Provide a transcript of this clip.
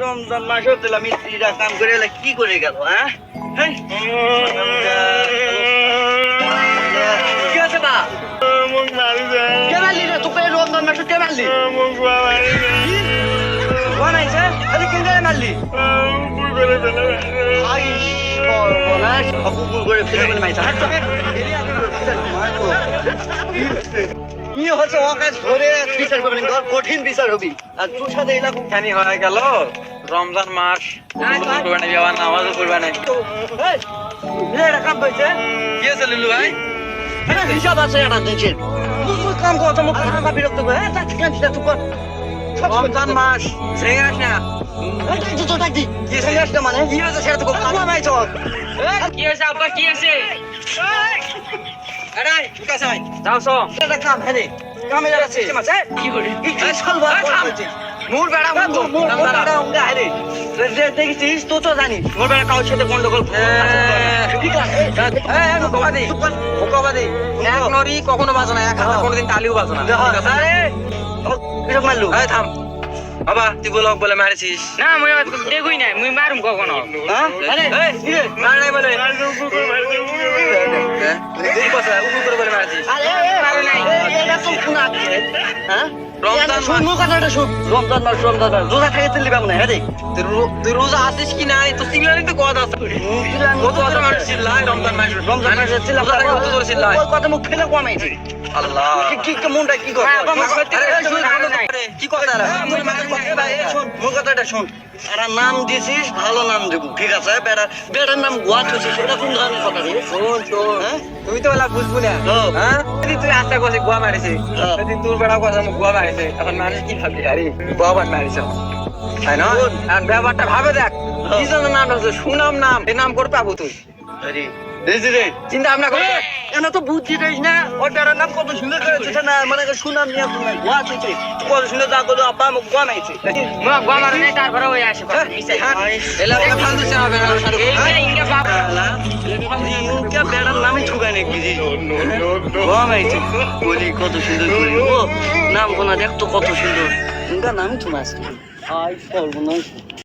রমজান মাসে দিলাম মিস্ত্রিরা কাম করে এলে কি করে গেল হ্যাঁ কি আছে বা কে মারলি রে তোকে রমজান মাসে কে মারলি বানাইছে আরে কোন জায়গায় মারলি আই সর্বনাশ কুকুর করে ফেলে বলে মাইছে হাত কি হচ্ছে ওকাজ ধরে বিচার করবেন কঠিন বিচার হবি আর তোর সাথে এলাকা খানি হয়ে গেল রমজান মাস করবে না বিয়ার নামাজও করবে না এটা কাম হয়েছে কি আছে লিলু ভাই হিসাব আছে এটা দিচ্ছে কাম করতে মুখ খারাপ বিরক্ত করে রমজান মাস ছেড়ে আস না কি ছেড়ে মানে কি হয়েছে সেটা তো কি হয়েছে আব্বা কি আছে আরে কাছে আয় যাও সো এটা কাম হেরে কামে যাচ্ছে কি করে এই সালবা মোর বেড়া মোর বেড়া উঙ্গা হেরে দেখছিস তো তো জানি মোর বেড়া কাউর সাথে গন্ডগোল ঠিক আছে এই মুকবাদি এক নরি কখনো বাজে না এক হাতে কোনোদিন তালিও বাজে না আরে কিরকম মারলু এই থাম বাবা তুই বলে মারিছিস না মুই দেখুই নাই মুই মারুম কখনো হ্যাঁ আরে এই মার নাই বলে এই কথা উপর করে বলে মারিছিস আরে মার নাই এটা তো খুনা হ্যাঁ রমজান মাস মুই কথাটা শুন রমজান মাস রোজা থেকে তুই লিবা না হ্যাঁ তুই রোজা আছিস কি না তো সিগনালি তো কথা আছে কত করে মানুষ চিল্লায় রমজান মাসে চিল্লা কত করে চিল্লায় ওই কথা মুখ ফেলে কমাইছে আল্লাহ কি মনটা কি করে কি কথা শোন মোর কথাটা শোন একটা নাম দিছিস ভালো নাম দেবো ঠিক আছে বেটার নাম গোয়া থুছিস এটা কোন ধরনের কথা রে শোন তুমি তো বলা বুঝবো না হ্যাঁ তুই আশা করছিস গোয়া মারিছিস তোর বেড়া কথা গোয়া মারিছে এখন মানুষ কি ভাবি আরে গোয়া মারিছে তাই না আর ব্যাপারটা ভাবে দেখ কি জন্য নাম হচ্ছে সুনাম নাম এই নাম করে পাবো তুই চিন্তা ভাবনা করে এনে তো বুঝছি না ওর বেড়ার নাম কত সুন্দর করেছে না মানে সুনাম নিয়ে গোয়া থুছে কত সুন্দর যা করলো আব্বা মুখ গোয়া মাইছে গোয়া মারে নাই তারপরে ওই আসে এলাকা ফালতুছে হবে না ইনকা বেড়ার নামই ঠুকায় নাকি গোয়া মাইছে বলি কত সুন্দর করে ও নাম কোনা দেখতো কত সুন্দর ইনকা নামই ঠুকাস আই সর্বনাশ